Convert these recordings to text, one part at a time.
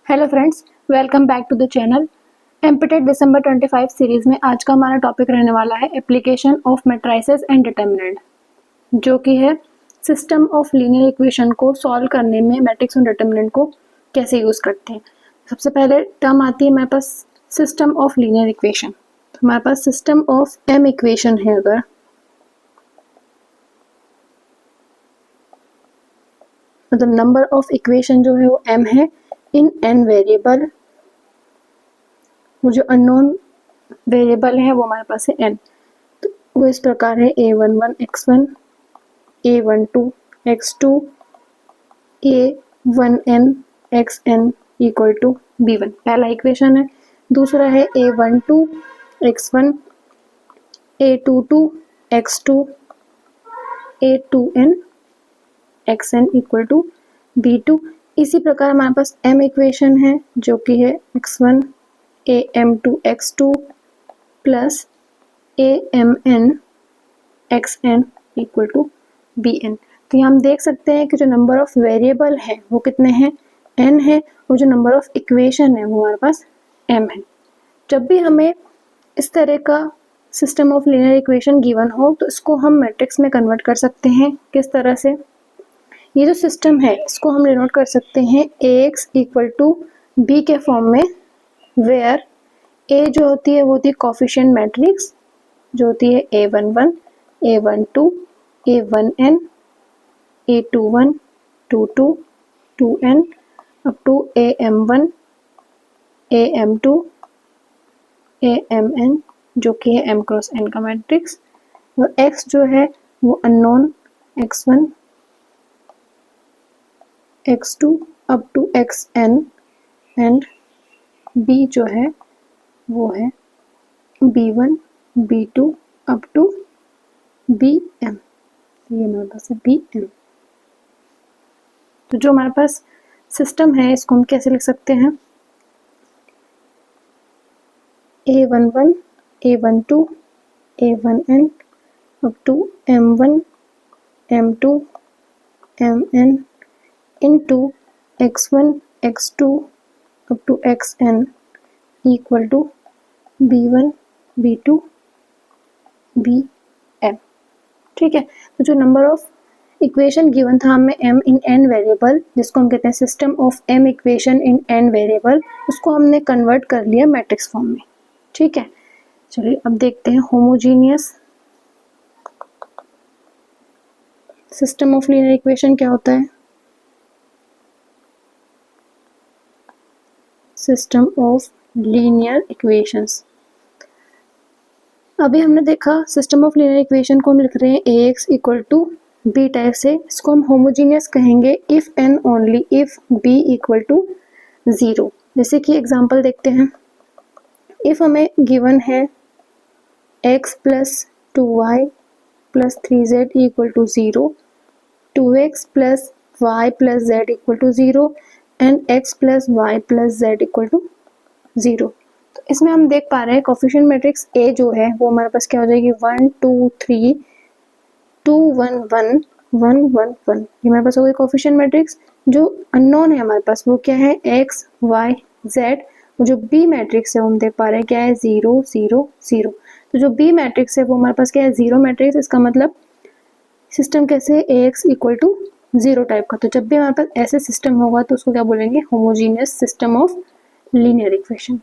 Hello friends, welcome back to the channel. MPTET दिसंबर 25 series में आज का हमारा टॉपिक रहने वाला है application of matrices and determinant, जो कि है सिस्टम ऑफ लीनियर इक्वेशन को सॉल्व करने में मैट्रिक्स और डिटर्मिनेंट को कैसे यूज करते हैं। सबसे पहले टर्म आती है हमारे पास सिस्टम ऑफ लीनियर इक्वेशन। तो हमारे पास सिस्टम ऑफ एम इक्वेशन है, अगर मतलब नंबर ऑफ इक्वेशन जो है वो m है इन n वेरिएबल, वो जो अननोन वेरिएबल है वो हमारे पास है n। तो वो इस प्रकार है a11 x1, a12 x2, a1n xn equal to b1, पहला इक्वेशन है। दूसरा है a12 x1, a22 x2, a2n xn equal to b2। इसी प्रकार हमारे पास m इक्वेशन है जो कि है x1 am2 x2 plus amn xn equal to bn। तो यहाँ हम देख सकते हैं कि जो नंबर ऑफ वेरिएबल है वो कितने हैं, n है, और जो नंबर ऑफ इक्वेशन है वो हमारे पास m है। जब भी हमें इस तरह का system of linear equation given हो तो इसको हम मैट्रिक्स में कन्वर्ट कर सकते हैं। किस तरह से, ये जो सिस्टम है इसको हम डिनोट कर सकते हैं ax इक्वल टू b के फॉर्म में, वेयर a जो होती है वो होती है कोफिशिएंट मैट्रिक्स जो होती है a11 a12 a1n a21 22 2n up to am1 am2 amn जो कि है m क्रॉस n का मैट्रिक्स, और x जो है वो unknown x1 x2 up to xn and b जो है वो है b1 b2 up to bm। ये हमारे पास है bm। तो जो हमारे पास सिस्टम है इसको हम कैसे लिख सकते हैं, a11 a12 a1n up to m1 m2 mn into x1 x2 up to xn equal to b1 b2 bm। ठीक है, तो जो नंबर ऑफ इक्वेशन गिवन था हमें m इन n वेरिएबल, जिसको हम कहते हैं system of m equation in n variable, उसको हमने कन्वर्ट कर लिया मैट्रिक्स फॉर्म में। ठीक है, चलिए अब देखते हैं homogeneous system of linear equation क्या होता है। सिस्टम ऑफ लीनियर इक्वेशंस, अभी हमने देखा सिस्टम ऑफ लीनियर इक्वेशन को हम लिख रहे हैं ax equal to b type से, इसको हम होमोजीनियस कहेंगे if and only if b equal to 0। जैसे कि एग्जांपल देखते हैं, इफ हमें गिवन है x plus 2y plus 3z equal to 0, 2x plus y plus z equal to 0 and x plus y plus z equal to 0। तो इसमें हम देख पा रहे हैं कोफिशिएंट मैट्रिक्स A जो है वो हमारे पास क्या हो जाएगी 1 2 3 2 1 1 1 1 1। ये हमारे पास हो गई कोफिशिएंट मैट्रिक्स। जो अननोन है हमारे पास वो क्या है x y z, जो B मैट्रिक्स है वो हम देख पा रहे हैं क्या है 0 0 0। तो जो B मैट्रिक्स है वो हमारे पास क्या है 0 मैट्रिक्स। इसका मतलब सिस्टम कैसे है ax इक्वल टू 0 टाइप का। तो जब भी हमारे पास ऐसे सिस्टम होगा तो उसको क्या बोलेंगे, homogeneous system of linear equation.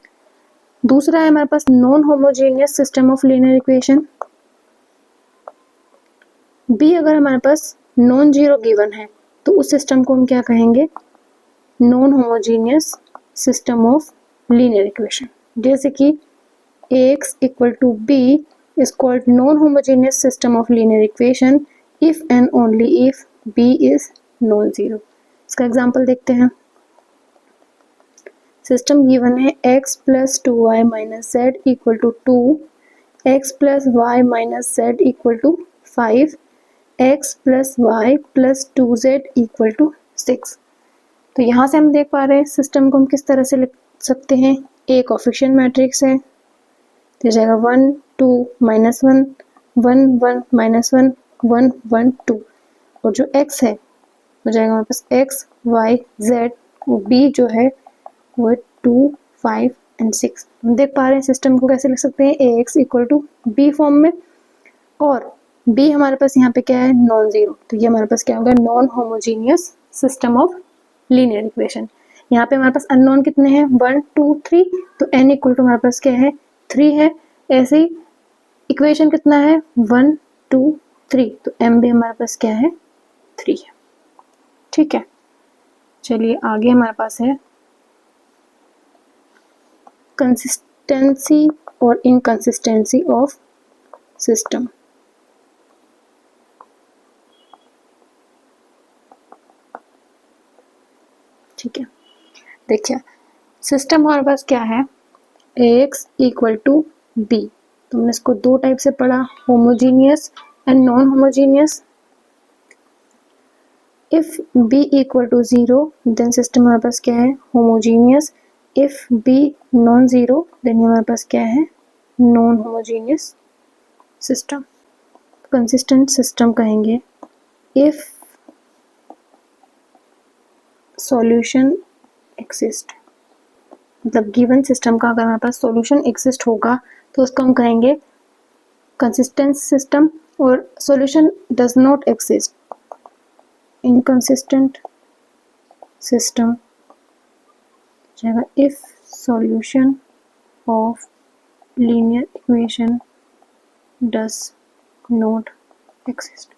दूसरा है हमारे पास non homogeneous system of linear equation. B अगर हमारे पास नॉन जीरो गिवन है तो उस सिस्टम को हम क्या कहेंगे, non homogeneous system of linear equation. जैसे कि ax equal to b is called non homogeneous system of linear equation if and only if b is non zero. इसका एग्जांपल देखते हैं। सिस्टम गिवन है x plus 2y minus z equal to 2, x plus y minus z equal to 5, x plus y plus 2z equal to 6। तो यहाँ से हम देख पा रहे हैं सिस्टम को हम किस तरह से लिख सकते हैं। a कोफिशिएंट मैट्रिक्स है तो जाएगा 1 2 माइनस 1 1 1 माइनस 1 1 1 2, और जो x है हो जाएगा हमारे पास x y z, b जो है वो है 2, 5 एंड 6। हम देख पा रहे हैं सिस्टम को कैसे लिख सकते हैं, AX equal to B form में, और B हमारे पास यहाँ पे क्या है, नॉन जीरो, तो ये हमारे पास क्या होगा, non homogeneous system of linear equation. यहाँ पे हमारे पास अननोन कितने हैं, 1, 2, 3, तो n इक्वल टू हमारे पास क्या है, 3 है। ऐसे ही इक्वेशन कितना है, 1, 2, 3, तो m भी हमारे पास क्या है, 3 है। ठीक है, चलिए आगे हमारे पास है कंसिस्टेंसी और इनकंसिस्टेंसी ऑफ सिस्टम। ठीक है, देखिए सिस्टम हमारे पास क्या है, AX इक्वल टू B, तो हमने इसको दो टाइप से पढ़ा, homogeneous and non homogeneous. If B equal to 0 then system हमारे पास क्या है, homogeneous. If B non zero then हमारे पास क्या है, non homogeneous system. Consistent system कहेंगे इफ सॉल्यूशन एक्सिस्ट, मतलब गिवन सिस्टम का अगर हमारे पास सॉल्यूशन एक्सिस्ट होगा तो उसको हम कहेंगे कंसिस्टेंट सिस्टम, और solution does not exist, inconsistent system जाएगा। If solution of linear equation does not exist.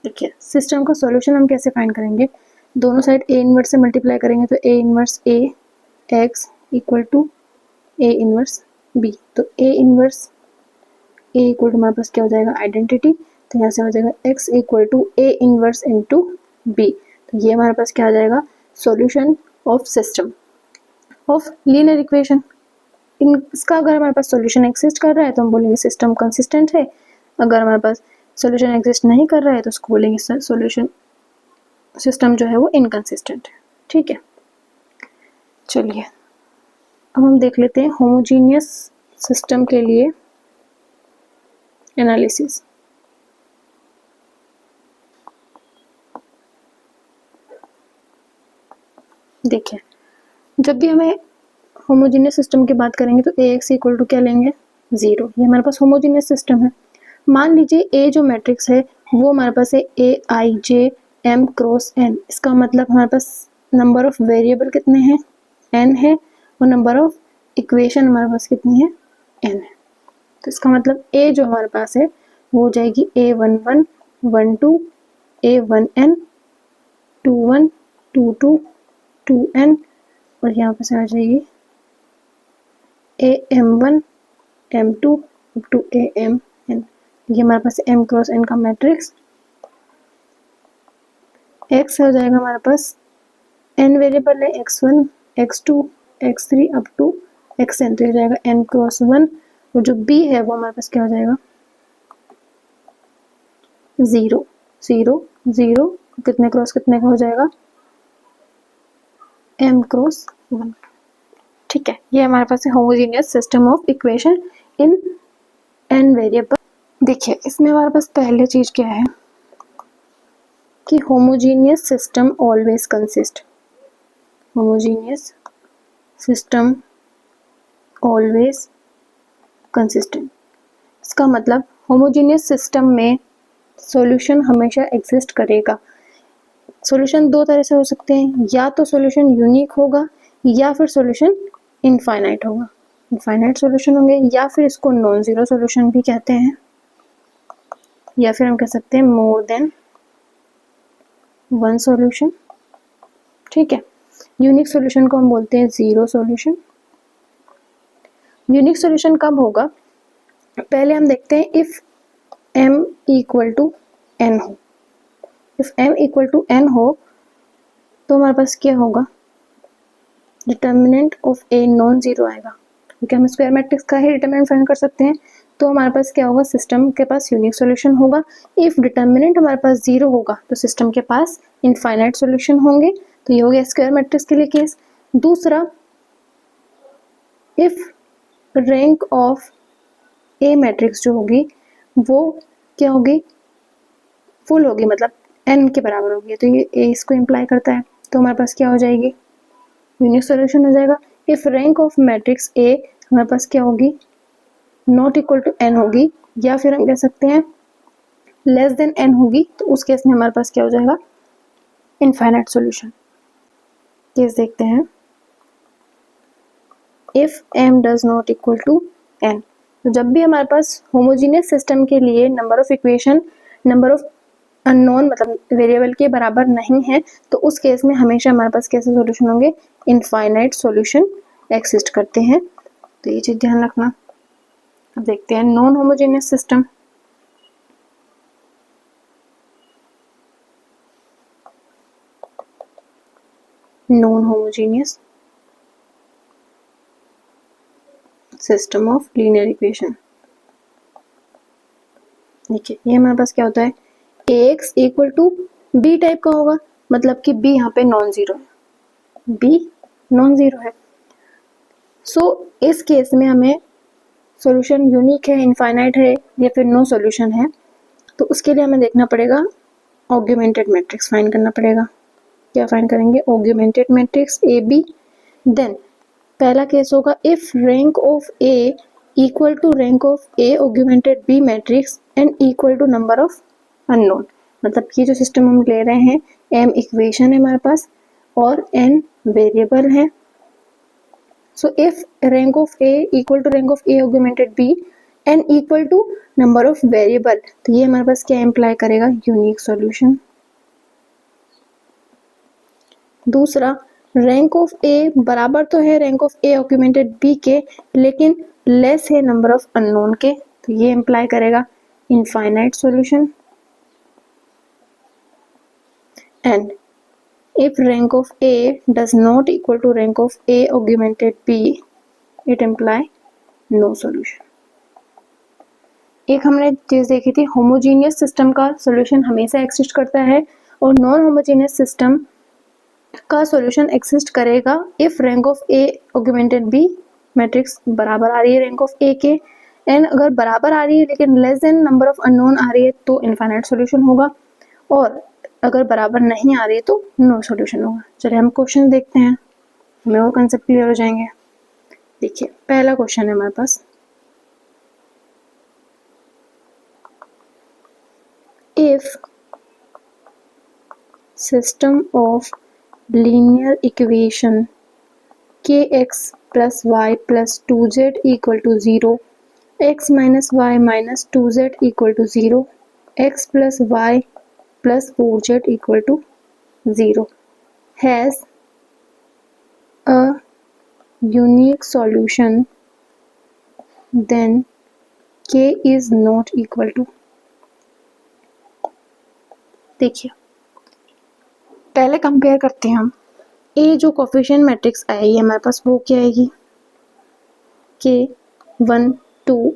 देखिए सिस्टम का सॉल्यूशन हम कैसे फाइंड करेंगे, दोनों साइड ए इनवर्स से मल्टीप्लाई करेंगे, तो A inverse A X equal to A inverse B, तो A inverse A equal to हमारे पास क्या हो जाएगा, आइडेंटिटी, तो यहाँ से हो जाएगा X equal to A inverse into B, तो ये हमारे पास क्या आ जाएगा, solution of system of linear equation. इसका अगर हमारे पास सॉल्यूशन एक्सिस्ट कर रहा है तो हम बोलेंगे सिस्टम कंसिस्टेंट है, अगर हमारे पास सॉल्यूशन एग्जिस्ट नहीं कर रहा है तो उसको बोलेंगे सॉल्यूशन सिस्टम जो है वो इनकंसिस्टेंट है। ठीक है, चलिए अब हम देख लेते हैं होमोजीनियस सिस्टम के लिए एनालिसिस। देखिए जब भी हमें होमोजीनियस सिस्टम की बात करेंगे तो AX इक्वल टू क्या लेंगे, 0, ये हमारे पास होमोजीनियस सिस्टम है। मान लीजिए A जो मैट्रिक्स है वो हमारे पास है AIJ M क्रॉस N, इसका मतलब हमारे पास नंबर ऑफ वेरिएबल कितने हैं, N है, और नंबर ऑफ इक्वेशन हमारे पास कितनी है, N है। तो इसका मतलब A जो हमारे पास है वो हो जाएगी A11 12 A1N 21 22 2N, और यहाँ पे से आ जाएगी AM1 M2 up to AMN। ये हमारे पास M क्रॉस N का मैट्रिक्स। X हो जाएगा हमारे पास N वेरिएबल है, X1 X2 X3 up to XN, तो ये जाएगा N क्रॉस 1, और जो B है वो हमारे पास क्या हो जाएगा, 0 0 0, कितने क्रॉस कितने का हो जाएगा, M क्रॉस 1। ठीक है, ये हमारे पास है homogeneous system of equation in n variable. देखिए इसमें हमारे पास पहले चीज क्या है कि homogeneous system always consist, homogeneous system always consistent. इसका मतलब होमोजीनियस सिस्टम में सॉल्यूशन हमेशा एग्जिस्ट करेगा। सॉल्यूशन दो तरह से हो सकते हैं, या तो सॉल्यूशन यूनिक होगा या फिर सॉल्यूशन इनफाइनाइट होगा, इनफाइनाइट सॉल्यूशन होंगे, या फिर इसको नॉन जीरो सॉल्यूशन भी कहते हैं, या फिर हम कह सकते हैं मोर देन वन सॉल्यूशन। ठीक है, यूनिक सॉल्यूशन को हम बोलते हैं जीरो सॉल्यूशन। यूनिक सॉल्यूशन कब होगा, पहले हम देखते हैं if m equal to n हो, if m equal to n हो तो हमारे पास क्या होगा, determinant of a non zero आएगा, क्योंकि हम स्क्वायर मैट्रिक्स का ही डिटर्मिनेंट फाइंड कर सकते हैं, तो हमारे पास क्या होगा, सिस्टम के पास यूनिक सॉल्यूशन होगा। इफ डिटर्मिनेंट हमारे पास जीरो होगा तो सिस्टम के पास इनफाइनाइट सॉल्यूशन होंगे, तो ये हो गया स्क्वायर मैट्रिक्स के लिए केस। दूसरा, if rank of A matrix जो होगी वो क्या होगी, फुल होगी, मतलब n के बराबर होगी, तो ये a इसको इम्प्लाई करता है, तो हमारे पास क्या हो जाएगी, यूनिक सॉल्यूशन हो जाएगा। If rank of matrix A हमारे पास क्या होगी, नॉट इक्वल टू एन होगी, या फिर हम कह सकते हैं लेस देन एन होगी, तो उस केस में हमारे पास क्या हो जाएगा, इनफाइनाइट सॉल्यूशन। केस देखते हैं, if m does not equal to n, तो जब भी हमारे पास होमोजीनियस सिस्टम के लिए number of equation number of unknown मतलब वेरिएबल के बराबर नहीं है, तो उस केस में हमेशा हमारे पास कैसे सॉल्यूशन होंगे, इनफाइनाइट सॉल्यूशन एक्सिस्ट करते हैं। तो ये चीज ध्यान रखना। अब देखते हैं non homogeneous system. Non homogeneous system of linear equation. देखिए ये हमारे पास क्या होता है, ax equal to B type का होगा, मतलब कि b यहाँ पे नॉन जीरो है, b नॉन जीरो है। सो इस केस में हमें सॉल्यूशन यूनिक है, इनफाइनाइट है, या फिर नो सॉल्यूशन है, तो उसके लिए हमें देखना पड़ेगा ऑग्यूमेंटेड मैट्रिक्स फाइंड करना पड़ेगा। क्या फाइंड करेंगे, augmented matrix A B. Then पहला केस होगा if rank of A equal to rank of A augmented B matrix and equal to number of unknown. मतलब ये जो सिस्टम हम ले रहे हैं, m इक्वेशन है हमारे पास और n वेरिएबल है। So if rank of a equal to rank of a augmented b and equal to number of variable, तो ये हमारे पास क्या इम्प्लाई करेगा, यूनिक सॉल्यूशन। दूसरा, रैंक ऑफ ए बराबर तो है rank of A augmented B के, लेकिन लेस है नंबर ऑफ अननोन के, तो ये इम्प्लाई करेगा infinite solution. And if rank of A does not equal to rank of A augmented B, it imply no solution. एक हमने चीज देखी थी, होमोजीनियस सिस्टम का सॉल्यूशन हमेशा एक्सिस्ट करता है, और नॉन होमोजीनियस सिस्टम का सॉल्यूशन एक्सिस्ट करेगा if rank of A augmented B matrix बराबर आ रही है रैंक ऑफ ए के, एंड अगर बराबर आ रही है लेकिन less than number of unknown आ रही है तो इनफाइनाइट सॉल्यूशन होगा, और अगर बराबर नहीं आ रही है तो नो सॉल्यूशन होगा। चलिए हम क्वेश्चन देखते हैं, हमें और कंसेप्ट क्लियर हो जाएंगे। देखिए पहला क्वेश्चन है हमारे पास, if system of linear equation kx plus y plus 2z equal to 0, x minus y minus 2z equal to 0, x plus y plus 4z equal to 0 has a unique solution, then k is not equal to। देखिए पहले compare करते हैं हम, ए जो coefficient matrix आएगी हमारे पास वो क्या आएगी, के 1 2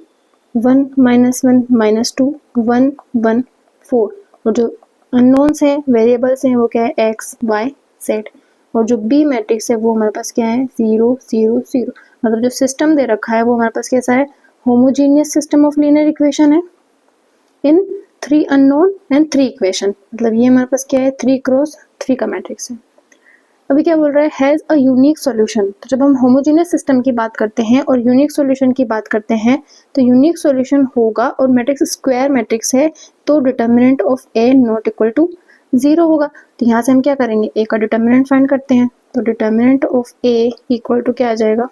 1 -1 -2 1 1 4, और जो अननोन्स हैं वेरिएबल्स हैं वो क्या है, एक्स वाई जेड, और जो बी मैट्रिक्स है वो हमारे पास क्या है, 0 0 0। मतलब जो सिस्टम दे रखा है वो हमारे पास कैसा है, homogeneous system of linear equation है इन 3 अननोन एंड 3 इक्वेशन। मतलब ये हमारे पास क्या है, 3 क्रॉस 3 का मैट्रिक्स है। अभी क्या बोल रहा है, हैज अ यूनिक सॉल्यूशन। तो जब हम होमोजेनियस सिस्टम की बात करते हैं और यूनिक सॉल्यूशन की बात करते हैं, तो यूनिक सॉल्यूशन होगा और मैट्रिक्स स्क्वायर मैट्रिक्स है तो determinant of A not equal to 0 होगा। तो यहाँ से हम क्या करेंगे, ए का डिटर्मिनेंट फाइंड करते हैं। तो determinant of A equal to क्या आ जाएगा,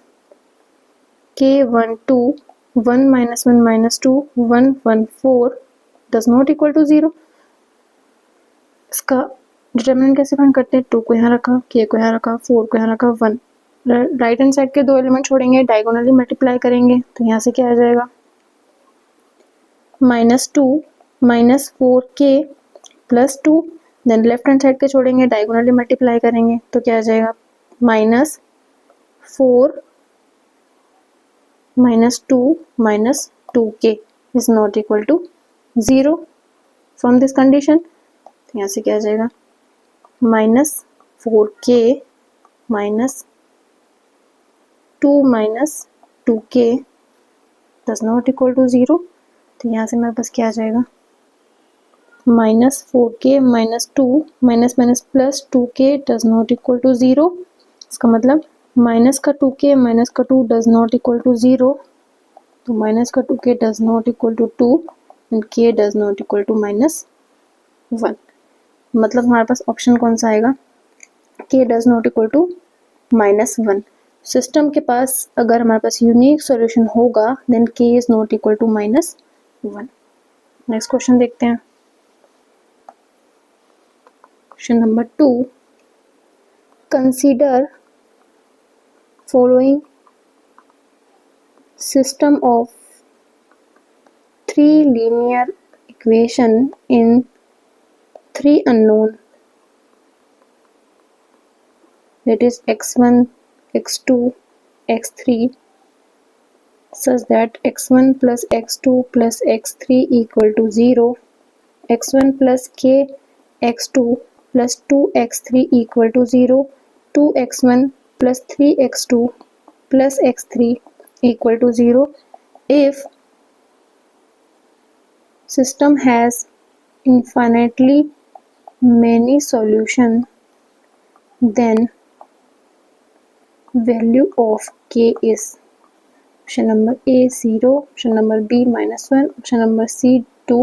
के 1 2 1 -1 -2 1 1 4 डज नॉट इक्वल टू 0। इसका डिटर्मिनेंट कैसे फाइंड करते हैं, 2 को यहाँ रखा, के को यहाँ रखा, 4 को यहाँ रखा, 1। राइट हैंड साइड के 2 एलिमेंट छोड़ेंगे, डायगोनली मल्टीप्लाई करेंगे, तो यहाँ से क्या आ जाएगा, -2 -4k +2। Then left hand side के छोड़ेंगे, डायगोनली मल्टीप्लाई करेंगे, तो क्या आ जाएगा, -4 -2 -2k is not equal to 0 from this condition. तो यहाँ से क्या आ जाएगा, -4k -2 -2k does not equal to 0। तो यहाँ से मेरे पास क्या आ जाएगा, -4k -2 -2k does not equal to 0। इसका मतलब माइनस का 2k माइनस का 2 डज नॉट इक्वल टू 0, तो माइनस का 2k does not equal to 2 and k does not equal to -1। मतलब हमारे पास ऑप्शन कौन सा आएगा, k does not equal to -1। System के पास अगर हमारे पास यूनिक सॉल्यूशन होगा then k is not equal to -1। Next question देखते हैं, question number 2, consider following system of 3 linear equation in 3 unknown, that is x1, x2, x3, such that x1 plus x2 plus x3 equal to 0, x1 plus k x2 plus 2x3 equal to 0, 2x1 plus 3x2 plus x3 equal to 0 if system has infinitely many solution, then value of k is option number A 0, option number B -1, option number C 2,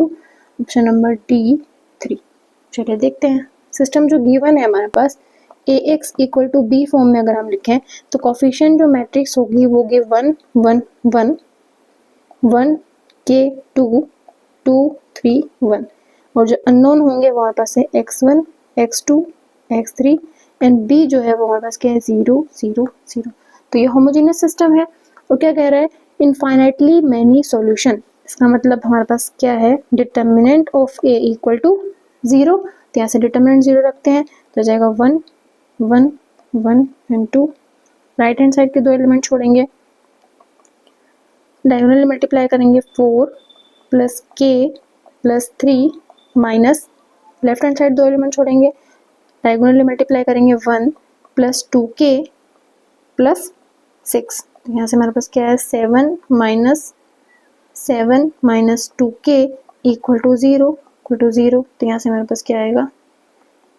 option number D 3। चलिए देखते हैं, system जो given है हमारे पास ax equal to B form में अगर हम लिखें तो कोफिशिएंट जो मैट्रिक्स होगी वो होगी 1 1 1 1 k 2 2 3 1, और जो अननोन होंगे वो हमारे पास है x1 x2 x3 and b जो है वो हमारे पास क्या है 0 0 0। तो ये होमोजेनियस सिस्टम है और क्या कह रहा है, इनफाइनाइटली मैनी सॉल्यूशन। इसका मतलब हमारे पास क्या है, determinant of a equal to 0, तो यहाँ से डिटर्मिनेंट 0 रखते हैं तो जाएगा 1 1 1 एंड 2। राइट हैंड साइड के 2 एलिमेंट छोड़ेंगे, डायगोनली मल्टीप्लाई करेंगे 4 plus k plus 3 minus left hand side 2 element छोड़ेंगे, डायगोनली मल्टीप्लाई करेंगे 1 प्लस 2k प्लस 6, तो यहाँ से हमारे पास क्या है 7 माइनस 2k इक्वल टू 0 तो यहाँ से हमारे पास क्या आएगा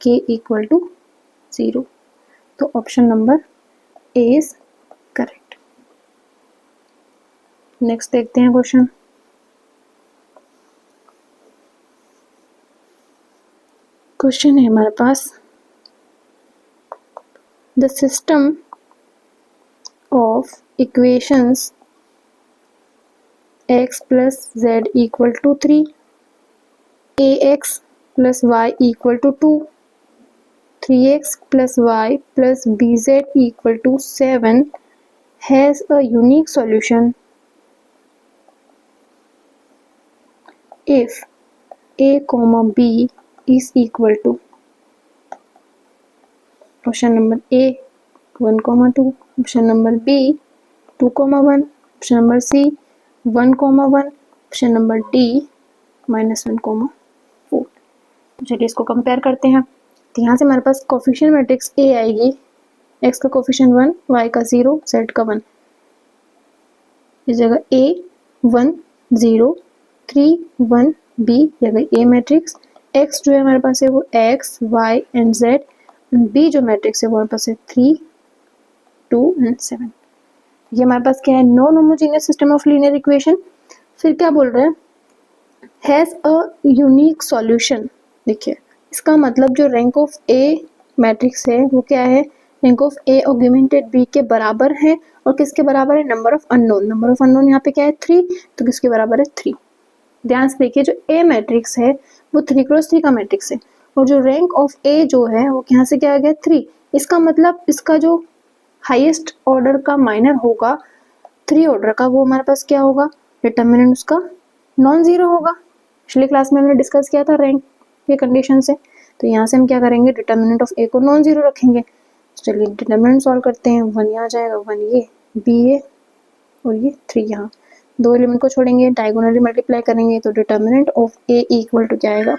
k इक्वल टू 0, तो option number A is correct. Next देखते हैं क्वेश्चन, क्वेश्चन है हमारे पास the system of equations x plus z equal to 3, ax plus y equal to 2, 3x plus y plus bz equal to 7 has a unique solution if a comma b is equal to option number A 1 comma 2, option number B 2 comma 1, option number C 1 comma 1, option number D -1 comma 4। चलिए इसको compare करते हैं, तो यहाँ से हमारे पास coefficient matrix A आएगी, x का कोफिशिएंट 1, y का 0, z का 1, इस जगह A 1 0 3 1 B जगह A मैट्रिक्स, x जो है हमारे पास है वो x y and z, B जो मैट्रिक्स है वो हमारे पास है 3 2 एंड 7। ये हमारे पास क्या है, non homogeneous system of linear equation. फिर क्या बोल रहे हैं, हैज अ यूनिक सॉल्यूशन। देखिए इसका मतलब जो रैंक ऑफ ए मैट्रिक्स है वो क्या है, rank of A augmented B के बराबर है, और किसके बराबर है, number of unknown. Number of unknown यहाँ पे क्या है 3, तो किसके बराबर है 3। ध्यान से देखिए जो ए मैट्रिक्स है वो 3 क्रॉस 3 का मैट्रिक्स है, और जो रैंक ऑफ ए जो है वो यहाँ से क्या आ गया 3। इसका मतलब इसका जो हाईएस्ट ऑर्डर का माइनर होगा 3 ऑर्डर का, वो हमारे पास क्या होगा, डिटर्मिनेंट उसका नॉन जीरो होगा। पिछले क्लास में हमने डिस्कस किया था रैंक के कंडीशन से, तो यहाँ से हम क्या करेंगे, डिटर्मिनेंट ऑफ ए को नॉन जीरो रखेंगे। तो चलिए डिटर्मिनेंट सॉल्व करते हैं, 1 यहाँ जाएगा, 1 ये, बी ये और ये 3 यहाँ, 2 एलिमेंट को छोड़ेंगे, डायगोनली मल्टीप्लाई करेंगे, तो determinant of A equal to क्या आएगा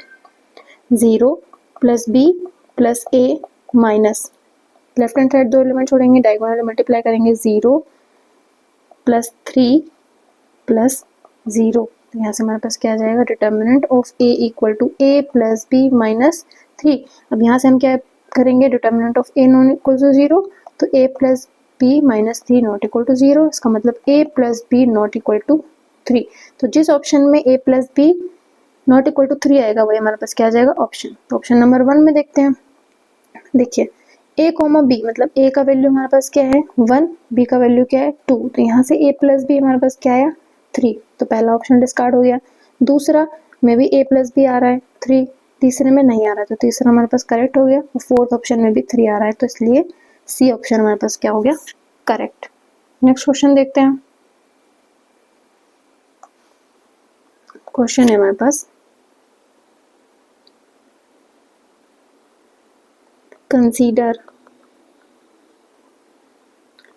0 plus B plus A minus left hand side 2 element छोड़ेंगे, डायगोनली मल्टीप्लाई करेंगे 0 प्लस 3 प्लस 0, तो यहाँ से हमारे पास क्या आ जाएगा, determinant of A equal to A plus B minus 3। अब यहाँ से हम क्या करेंगे, determinant of A non equal to 0, तो a plus B minus 3 not equal to 0, इसका मतलब a plus B not equal to 3। तो जिस ऑप्शन में a plus B not equal to 3 आएगा वही हमारे पास क्या आ जाएगा ऑप्शन। तो ऑप्शन नंबर 1 में देखते हैं। देखिए a कॉमा बी, मतलब a का वैल्यू हमारे पास क्या है 1, b का वैल्यू क्या है 2, तो यहाँ से a प्लस बी हमारे पास क्या आया 3, तो पहला ऑप्शन डिस्कार्ड हो गया। दूसरा में भी a प्लस बी आ रहा है 3, तीसरे में नहीं आ रहा है, तो तीसरा हमारे पास करेक्ट हो गया। और फोर्थ ऑप्शन में भी 3 आ रहा है, तो इसलिए सी ऑप्शन हमारे पास क्या हो गया करेक्ट। नेक्स्ट क्वेश्चन देखते हैं। क्वेश्चन है हमारे पास, consider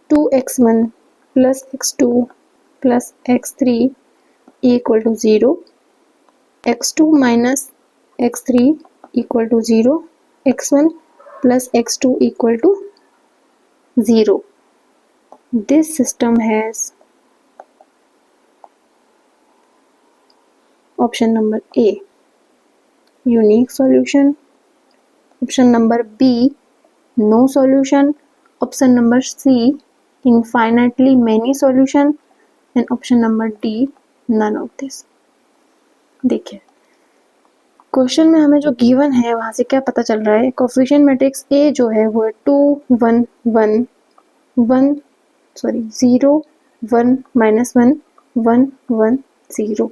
2x1 plus x2 plus x3 equal to 0, x2 minus x3 equal to 0, x1 plus x2 equal to 0. This system has option number A, unique solution, option number B, no solution, option number C, infinitely many solution, and option number D, none of this. देखिए question में हमें जो given है वहां से क्या पता चल रहा है, कोफिशिएंट मैट्रिक्स ए जो है वो है 2 1 1 1 सॉरी 0 1 माइनस 1 1 1 0।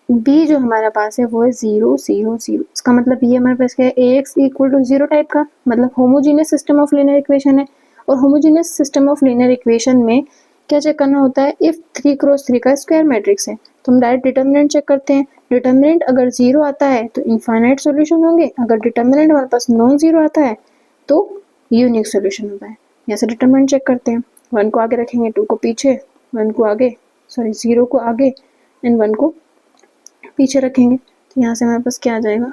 बी जो हमारे पास है वो है 0 0 0। इसका मतलब ये हमारे पास क्या है ax इक्वल टू 0 टाइप का, मतलब homogeneous system of linear equation है। और homogeneous system of linear equation में क्या चेक करना होता है, इफ 3 क्रॉस 3 का स्क्वायर मैट्रिक्स है तो हम डायरेक्ट डिटर्मिनेंट चेक करते हैं। डिटर्मिनेंट अगर 0 आता है तो इनफाइनाइट सॉल्यूशन होंगे, अगर डिटर्मिनेंट हमारे पास नॉन 0 आता है तो यूनिक सॉल्यूशन होता है। यहाँ से डिटर्मिनेंट चेक करते हैं, 1 को आगे रखेंगे, 2 को पीछे, 1 को आगे सॉरी 0 को आगे एंड 1 को पीछे रखेंगे, तो यहाँ से हमारे पास क्या आ जाएगा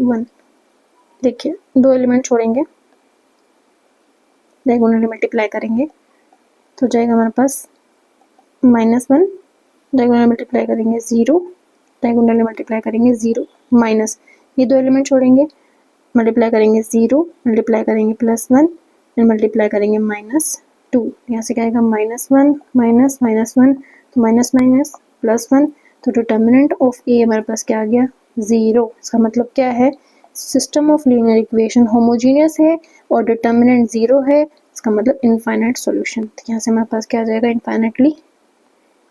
1। देखिए 2 एलिमेंट छोड़ेंगे, डायगोनली मल्टीप्लाई करेंगे तो जाएगा हमारे पास -1, डायगोनली मल्टीप्लाई करेंगे 0, डायगोनली मल्टीप्लाई करेंगे 0 माइनस, ये 2 एलिमेंट छोड़ेंगे, मल्टीप्लाई करेंगे 0, मल्टीप्लाई करेंगे +1 एंड मल्टीप्लाई करेंगे -2, यहाँ से क्या आएगा -1 माइनस -1 तो माइनस माइनस +1, तो डिटर्मिनेंट ऑफ ए हमारे पास क्या आ गया 0। इसका मतलब क्या है, system of linear equation homogeneous है और डिटर्मिनेंट 0 है, इसका मतलब इनफाइनाइट सॉल्यूशन। तो यहाँ से हमारे पास क्या आ जाएगा infinitely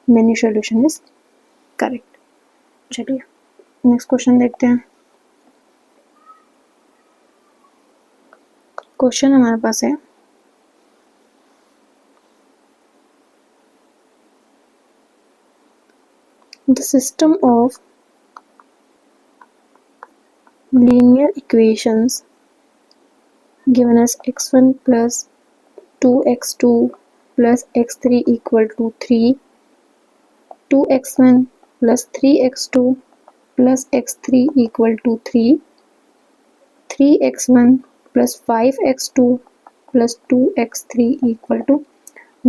many solution is correct. चलिए नेक्स्ट क्वेश्चन देखते हैं। क्वेश्चन हमारे पास है the system of linear equations given as x1 plus 2x2 plus x3 equal to 3, 2x1 plus 3x2 plus x3 equal to 3, 3x1 plus 5x2 plus 2x3 equal to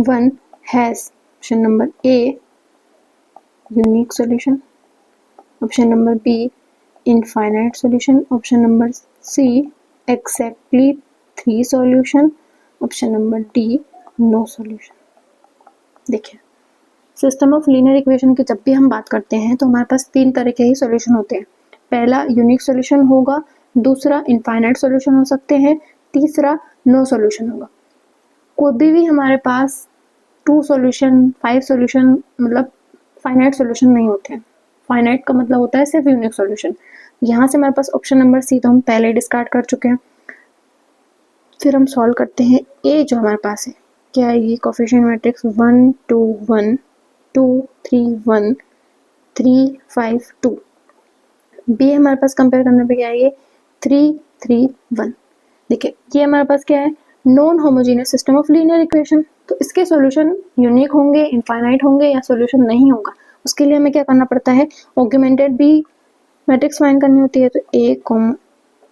1 has option number A, unique solution, option number B, infinite solution, option number C, exactly 3 solution, option number D, no solution। देखिए system of linear equation की जब भी हम बात करते हैं तो हमारे पास 3 तरह के ही सॉल्यूशन होते हैं। पहला यूनिक सॉल्यूशन होगा, दूसरा इनफाइनाइट सॉल्यूशन हो सकते हैं, तीसरा नो सॉल्यूशन होगा। कोई भी हमारे पास 2 सॉल्यूशन 5 सॉल्यूशन मतलब फाइनाइट सॉल्यूशन नहीं होते हैं। फाइनाइट का मतलब होता है सिर्फ यूनिक सॉल्यूशन। यहाँ से हमारे पास ऑप्शन नंबर सी तो हम पहले डिस्कार्ड कर चुके हैं। फिर हम सॉल्व करते हैं ए जो हमारे पास है क्या आएगी, कोफिशिएंट मैट्रिक्स 1 2 1 2 3 1 3 5 2। बी हमारे पास कंपेयर करने पे क्या आएगी 3 3 1। देखिए ये हमारे पास क्या है non homogeneous system of linear equation, तो इसके सॉल्यूशन यूनिक होंगे, इनफाइनाइट होंगे या सॉल्यूशन नहीं होगा। उसके लिए हमें क्या करना पड़ता है, ऑगमेंटेड बी मैट्रिक्स फाइंड करनी होती है। तो ए कॉम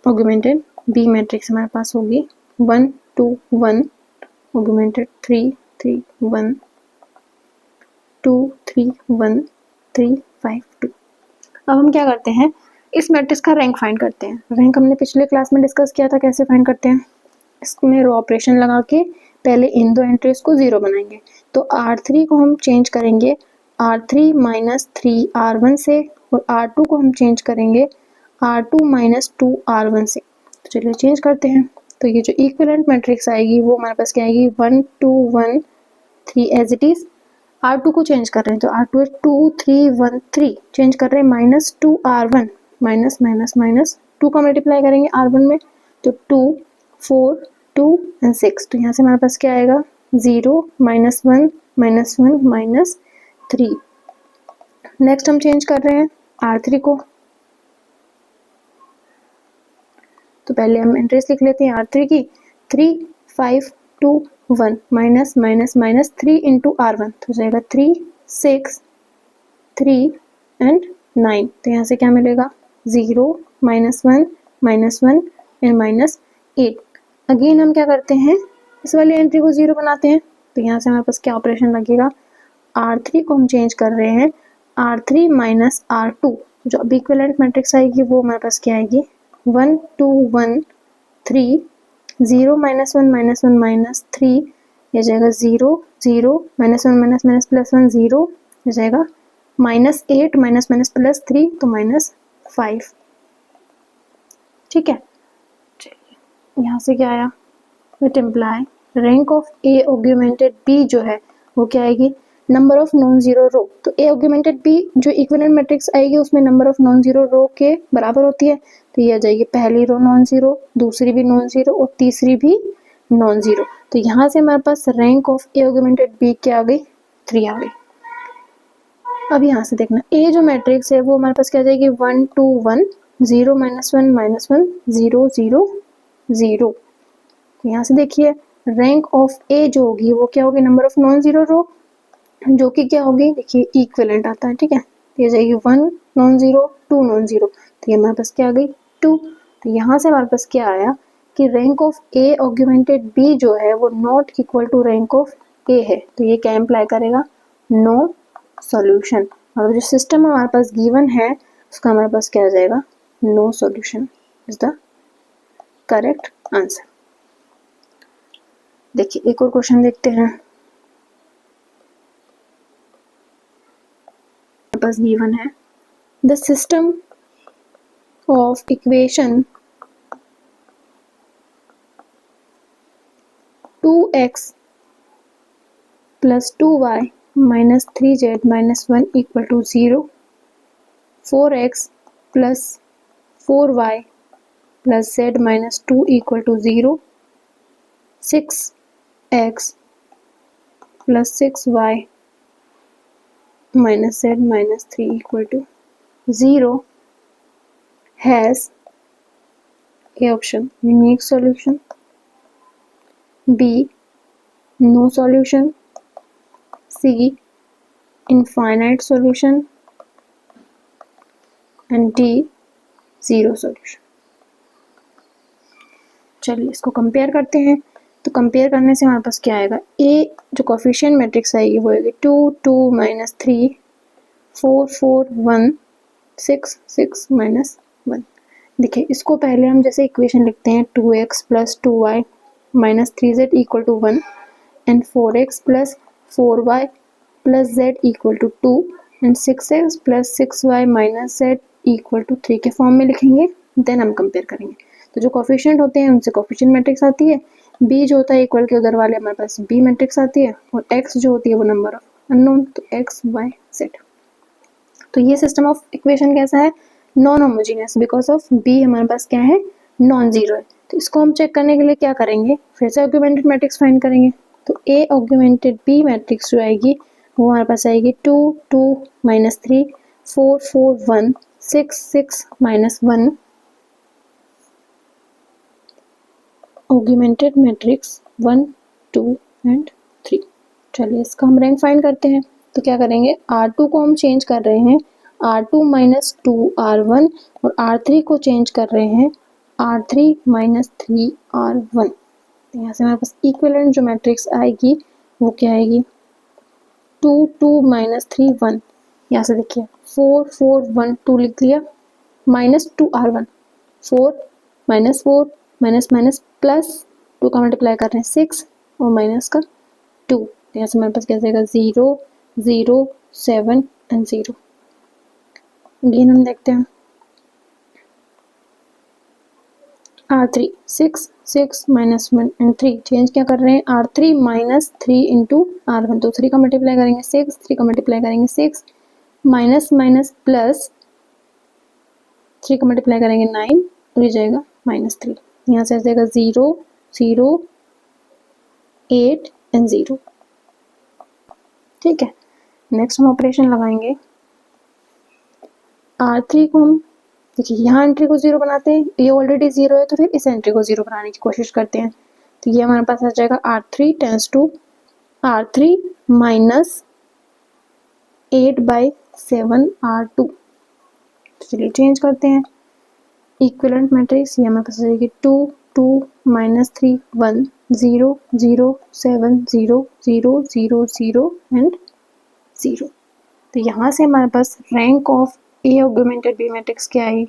ऑगमेंटेड बी मैट्रिक्स हमारे पास होगी 1 2 1, ऑगमेंटेड 3 3 1 2 3 1 3 5 2। अब हम क्या करते हैं इस मैट्रिक्स का रैंक फाइंड करते हैं। रैंक हमने पिछले क्लास में डिस्कस किया था, कैसे फाइंड करते हैं। इसमें रो ऑपरेशन लगा के पहले इन दो एंट्रीज को 0 बनाएंगे। तो R3 को हम चेंज करेंगे R3 माइनस 3R1 से, और R2 को हम चेंज करेंगे R2 माइनस 2R1 से। तो चलिए चेंज करते हैं। तो ये जो इक्विवेलेंट मैट्रिक्स आएगी वो हमारे पास क्या आएगी, 1 2 1 3 एज इट इज। R2 को चेंज कर रहे हैं तो R2 है 2 3 1 3, चेंज कर रहे हैं minus 2R1, minus minus minus 2 का मल्टीप्लाई करेंगे R1 में तो 2 4 2 एंड 6। तो यहाँ से हमारे पास क्या आएगा, 0 माइनस 1 माइनस 1 माइनस 3। नेक्स्ट हम चेंज कर रहे हैं R3 को। तो पहले हम एंट्रीज लिख लेते हैं R3 की, 3 5 2 1 minus minus minus 3 into R1, तो जाएगा 3 6 3 एंड 9। तो यहाँ से क्या मिलेगा, 0 minus 1 minus 1 and minus 8। Again हम क्या करते हैं, इस वाली एंट्री को 0 बनाते हैं। तो यहाँ से हमारे पास क्या ऑपरेशन लगेगा, R3 को हम चेंज कर रहे हैं R3 माइनस R2। जो अब इक्विवेलेंट मैट्रिक्स आएगी वो हमारे पास क्या आएगी, 1 2 1 3 0 माइनस 1 माइनस 1 माइनस 3, ये जाएगा 0 0 माइनस 1 माइनस माइनस प्लस 1 0, ये जाएगा माइनस 8 माइनस माइनस प्लस 3 तो माइनस 5। ठीक है, चलिए यहाँ से क्या आया, it imply rank of A augmented B जो है वो क्या आएगी, number of non zero row. तो ए ऑग्यूमेंटेड बी जो इक्विवेलेंट मैट्रिक्स आएगी उसमें number of non zero row के बराबर होती है। तो ये आ जाएगी पहली रो नॉन जीरो, दूसरी भी नॉन जीरो और तीसरी भी नॉन जीरो। तो यहाँ से हमारे पास rank of A augmented B क्या आ गई, 3 आ गई। अब यहाँ से देखना ए जो मैट्रिक्स है वो हमारे पास क्या आ जाएगी, 1 2 1 0 माइनस 1 माइनस 1 0 0 0। यहाँ से देखिए रैंक ऑफ ए जो होगी वो क्या होगी, नंबर ऑफ नॉन जीरो रो, जो कि क्या होगी, देखिए इक्विवेलेंट आता है। ठीक है, तो ये जाएगी 1 नॉन जीरो 2 नॉन जीरो, तो ये हमारे पास क्या आ गई 2। तो यहाँ से हमारे पास क्या आया कि rank of A augmented B जो है वो not equal to rank of A है। तो ये क्या इम्प्लाई करेगा, नो सॉल्यूशन। और जो सिस्टम हमारे पास गिवन है उसका हमारे पास क्या आ जाएगा, no solution is the correct answer. देखिए एक और क्वेश्चन देखते हैं, पास गिवन है the system of equation 2x plus 2y minus 3z minus 1 equal to 0, 4x plus 4y plus z minus 2 equal to 0, 6x plus 6y minus z minus 3 equal to 0 has A option unique solution, B no solution, C infinite solution and D zero solution। चलिए इसको compare करते हैं। तो compare करने से हमारे पास क्या आएगा, ए जो कोफिशिएंट मैट्रिक्स आएगी वो आएगी 2 2 माइनस 3 4 4 1 6 6 माइनस 1। देखिए इसको पहले हम जैसे इक्वेशन लिखते हैं 2x plus 2y minus 3z equal to 1 and 4x plus 4y plus z equal to 2 and 6x plus 6y minus z equal to 3 के फॉर्म में लिखेंगे, देन हम कंपेयर करेंगे। तो जो कोफिशिएंट होते हैं उनसे कोफिशिएंट मैट्रिक्स आती है, b जो होता है इक्वल के उधर वाले हमारे पास b मैट्रिक्स आती है, और x जो होती है वो नंबर ऑफ अननोन, तो x y z। तो ये सिस्टम ऑफ इक्वेशन कैसा है, non homogeneous, because of b हमारे पास क्या है, नॉन जीरो है। तो इसको हम चेक करने के लिए क्या करेंगे, फिर से ऑग्यूमेंटेड मैट्रिक्स फाइंड करेंगे। तो a ऑग्यूमेंटेड b मैट्रिक्स जो आएगी वो हमारे पास आएगी 2 2 minus 3 4 4 1 6 6 minus 1 augmented matrix 1 2 and 3। चलिए इसका हम रैंक फाइंड करते हैं। तो क्या करेंगे, R2 को हम चेंज कर रहे हैं R2 माइनस 2 R1 और R3 को चेंज कर रहे हैं R3 माइनस 3 R1। तो यहाँ से हमारे पास इक्विवेलेंट जो मैट्रिक्स आएगी वो क्या आएगी, 2 2 माइनस 3 1। यहाँ से देखिए 4 4 1 2 लिख दिया, -2r1, 4 -4 माइनस माइनस प्लस 2 का मल्टीप्लाई कर रहे हैं 6 और माइनस का 2, यहाँ से हमारे पास क्या जाएगा 0 0 7 एंड 0। अगेन हम देखते हैं R3 6 6 माइनस 1 एंड 3, चेंज क्या कर रहे हैं R3 माइनस 3 इंटू R1, तो 3 का मल्टीप्लाई करेंगे 6, 3 का मल्टीप्लाई करेंगे 6, माइनस माइनस प्लस 3 का मल्टीप्लाई करेंगे 9 और ये जाएगा -3, यहाँ से आ जाएगा 0 0 8 एंड 0। ठीक है, नेक्स्ट हम ऑपरेशन लगाएंगे। R3 को हम देखिए यहाँ एंट्री को 0 बनाते हैं, ये ऑलरेडी 0 है तो फिर इस एंट्री को 0 बनाने की कोशिश करते हैं, तो ये हमारे पास आ जाएगा R3 tense to R3 minus 8/7 R2। चलिए चेंज करते हैं इक्विवेलेंट मैट्रिक्स, ये हमारे पास आ जाएगी 2 2 -3 1 0 0 7 0 0 0 0 एंड 0। तो यहाँ से हमारे पास rank of A augmented B matrix क्या आई,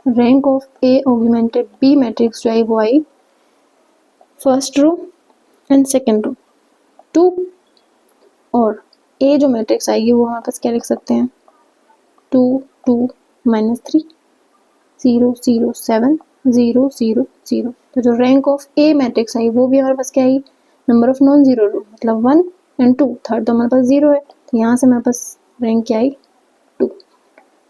rank of A augmented B matrix जो आई वो आई first row and second row 2, और ए जो मैट्रिक्स आएगी वो हमारे पास क्या लिख सकते हैं 2 2 -3 0 0 7 0 0 0। तो जो रैंक ऑफ ए मैट्रिक्स आई वो भी हमारे पास क्या आई, नंबर ऑफ नॉन जीरो रो मतलब 1 एंड 2, थर्ड तो हमारे पास 0 है, तो यहाँ से हमारे पास रैंक क्या आई 2।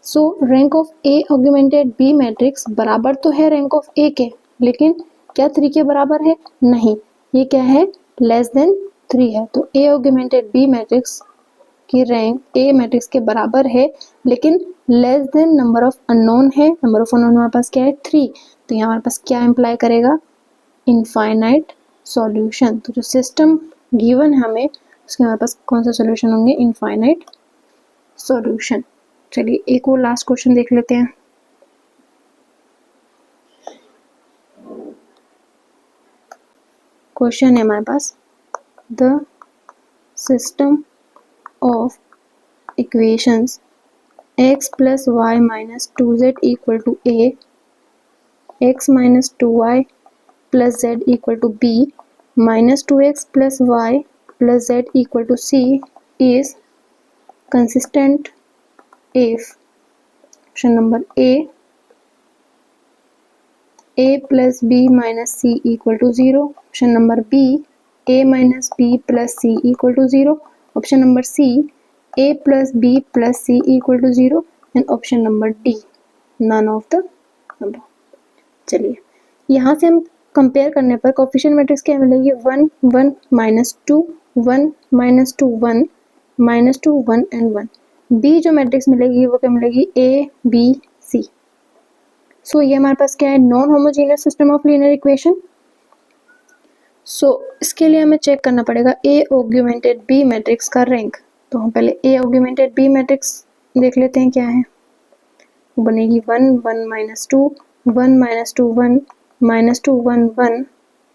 So rank of A augmented B matrix बराबर तो है रैंक ऑफ ए के, लेकिन क्या 3 के बराबर है, नहीं, ये क्या है लेस देन 3 है, तो ए ऑगमेंटेड बी मैट्रिक्स की रैंक ए मैट्रिक्स के बराबर है लेकिन less than number of unknown है, नंबर ऑफ अननोन हमारे पास क्या है 3, तो यहाँ हमारे पास क्या इम्प्लाई करेगा इनफाइनाइट सॉल्यूशन। तो जो सिस्टम गिवन है हमें उसके हमारे पास कौन सा सॉल्यूशन होंगे इनफाइनाइट सॉल्यूशन। चलिए एक और लास्ट क्वेश्चन देख लेते हैं। क्वेश्चन है हमारे पास the system of equations x plus y minus 2z equal to a, x minus 2y plus z equal to b, minus 2x plus y plus z equal to c is consistent if option number a plus b minus c equal to 0, option number b a minus b plus c equal to 0, option number C a plus b plus c equal to 0 and option number D none of the above। चलिए यहाँ से हम compare करने पर coefficient matrix क्या मिलेगी 1 1 -2 1 -2 1 -2 1 and 1। B जो matrix मिलेगी वो क्या मिलेगी A B C। सो ये हमारे पास क्या है non homogeneous system of linear equation. So इसके लिए हमें चेक करना पड़ेगा ए ऑगमेंटेड बी मैट्रिक्स का रैंक। तो हम पहले ए ऑगमेंटेड बी मैट्रिक्स देख लेते हैं क्या है, वो बनेगी 1 1 -2 1 -2 1 -2 1 1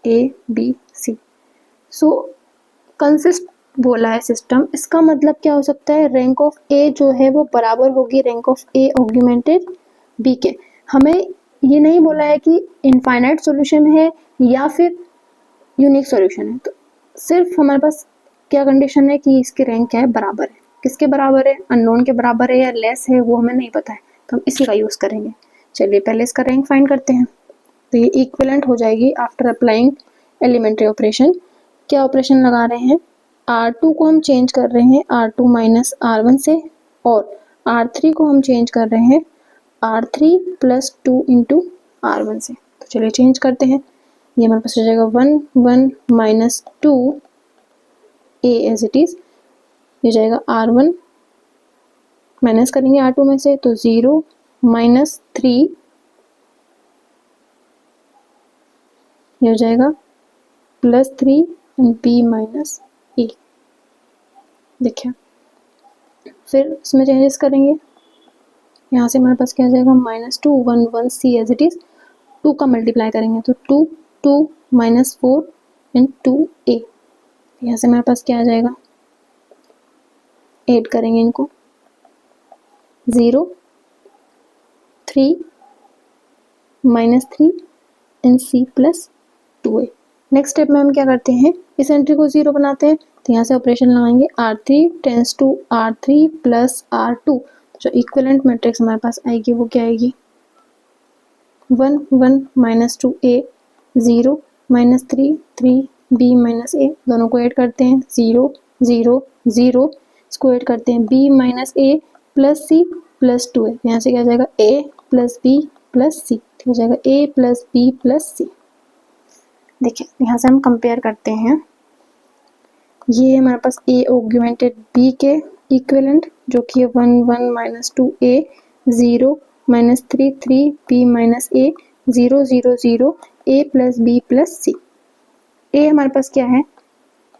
A B C. So consist बोला है सिस्टम, इसका मतलब क्या हो सकता है रैंक ऑफ ए जो है वो बराबर होगी rank of A augmented B के। हमें ये नहीं बोला है कि इनफाइनाइट सॉल्यूशन है या फिर यूनिक सॉल्यूशन है, तो सिर्फ हमारे पास क्या कंडीशन है कि इसकी रैंक क्या है बराबर है, किसके बराबर है अननोन के बराबर है या लेस है वो हमें नहीं पता है, तो हम इसी का यूज़ करेंगे। चलिए पहले इसका रैंक फाइंड करते हैं। तो ये इक्विवेलेंट हो जाएगी आफ्टर अप्लाइंग एलिमेंट्री ऑपरेशन। क्या ऑपरेशन लगा रहे हैं R2 को हम चेंज कर रहे हैं R2 माइनस R1 से, और R3 को हम चेंज कर रहे हैं R3 प्लस 2 इंटू R1 से। तो चलिए चेंज करते हैं, ये हमारे पास हो जाएगा 1 1 -2 a एज इट इज, ये जाएगा R1 माइनस करेंगे R2 में से तो 0 -3 ये हो जाएगा +3 एंड b माइनस ए। देखिए फिर इसमें चेंजेस करेंगे, यहाँ से हमारे पास क्या आ जाएगा -2 1 1 c एज इट इज, 2 का मल्टीप्लाई करेंगे तो 2 2 -4 एंड 2 a, यहाँ से हमारे पास क्या आ जाएगा ऐड करेंगे इनको, 0 3 -3 and C plus 2A। Next step में हम क्या करते हैं, इस एंट्री को 0 बनाते हैं, तो यहाँ से ऑपरेशन लगाएंगे, R3 tense to R3 plus R2, जो इक्विवेलेंट मैट्रिक्स हमारे पास आएगी वो क्या आएगी, 1 1 -2A, 0 -3 3 B माइनस A, दोनों को ऐड करते हैं, 0 0 0, इसको ऐड करते हैं, B minus A plus C plus 2A, यहाँ से क्या जाएगा, A plus B plus C, हो जाएगा A plus B plus C। देखिए यहाँ से हम कंपेयर करते हैं, ये हमारे पास A ऑगमेंटेड B के इक्विवेलेंट जो कि 1 1 -2A, 0 -3 3 B minus A, 0 0 0 A plus B plus C। A हमारे पास क्या है,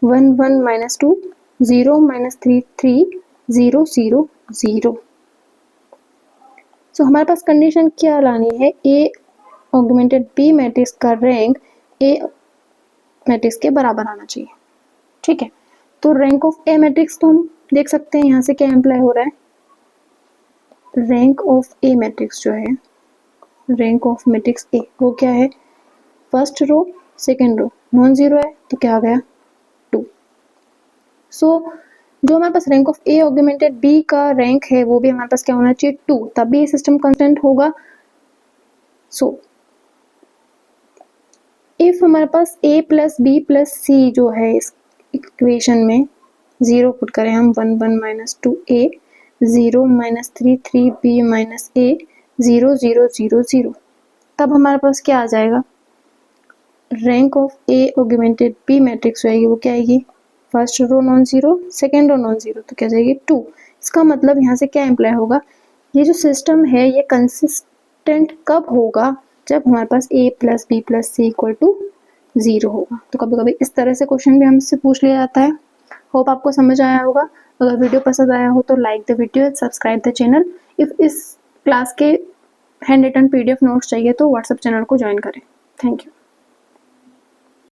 1 1 -2 0 -3 3 0 0 0। सो हमारे पास कंडीशन क्या लानी है, A ऑगमेंटेड B मैट्रिक्स का रैंक A मैट्रिक्स के बराबर आना चाहिए। ठीक है, तो रैंक ऑफ A मैट्रिक्स तो हम देख सकते हैं यहाँ से क्या एम्प्लाई हो रहा है, रैंक ऑफ A मैट्रिक्स जो है, रैंक ऑफ मैट्रिक्स A वो क्या है, first row second row non zero है तो क्या आ गया 2। सो जो हमारे पास rank of A augmented B का रैंक है वो भी हमारे पास क्या होना चाहिए 2, तभी ये सिस्टम कांस्टेंट होगा। सो इफ हमारे पास A plus B plus C जो है इस इक्वेशन में 0 पुट करें हम, 1 1 -2A, 0 -3 3 B माइनस A, 0 0 0 0, तब हमारे पास क्या आ जाएगा, rank of A augmented B matrix रहेगी वो क्या आएगी, first row non zero second row non zero, तो क्या जाएगी 2। इसका मतलब यहाँ से क्या एम्प्लाई होगा, ये जो सिस्टम है ये कंसिस्टेंट कब होगा, जब हमारे पास A plus B plus C equal to 0 होगा। तो कभी कभी इस तरह से क्वेश्चन भी हमसे पूछ लिया जाता है। होप आपको समझ आया होगा। अगर वीडियो पसंद आया हो तो like the video, subscribe the channel. If इस क्लास के हैंड रिटन PDF नोट्स चाहिए तो व्हाट्सएप चैनल को ज्वाइन करें। Thank you.